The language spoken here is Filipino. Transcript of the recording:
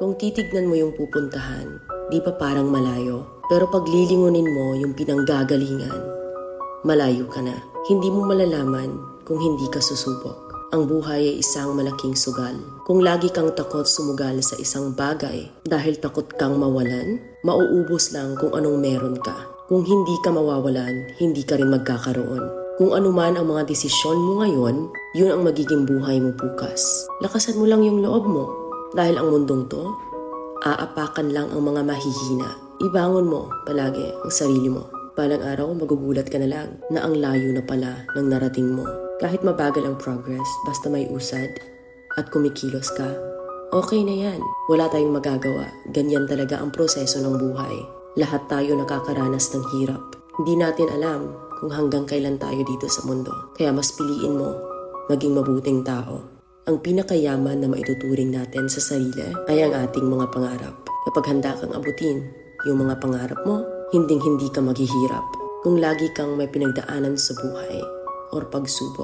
Kung titignan mo yung pupuntahan, di pa parang malayo. Pero pag lilingunin mo yung pinanggagalingan, malayo ka na. Hindi mo malalaman kung hindi ka susubok. Ang buhay ay isang malaking sugal. Kung lagi kang takot sumugal sa isang bagay dahil takot kang mawalan, mauubos lang kung anong meron ka. Kung hindi ka mawawalan, hindi ka rin magkakaroon. Kung ano man ang mga desisyon mo ngayon, yun ang magiging buhay mo bukas. Lakasan mo lang yung loob mo. Dahil ang mundong to, aapakan lang ang mga mahihina. Ibangon mo palagi ang sarili mo. Balang araw, magugulat ka na lang na ang layo na pala ng narating mo. Kahit mabagal ang progress, basta may usad at kumikilos ka, okay na yan. Wala tayong magagawa. Ganyan talaga ang proseso ng buhay. Lahat tayo nakakaranas ng hirap. Hindi natin alam kung hanggang kailan tayo dito sa mundo. Kaya mas piliin mo maging mabuting tao. Ang pinakayaman na maituturing natin sa sarili ay ang ating mga pangarap. Kapag handa kang abutin yung mga pangarap mo, hinding-hindi ka maghihirap. Kung lagi kang may pinagdaanan sa buhay or pagsubok.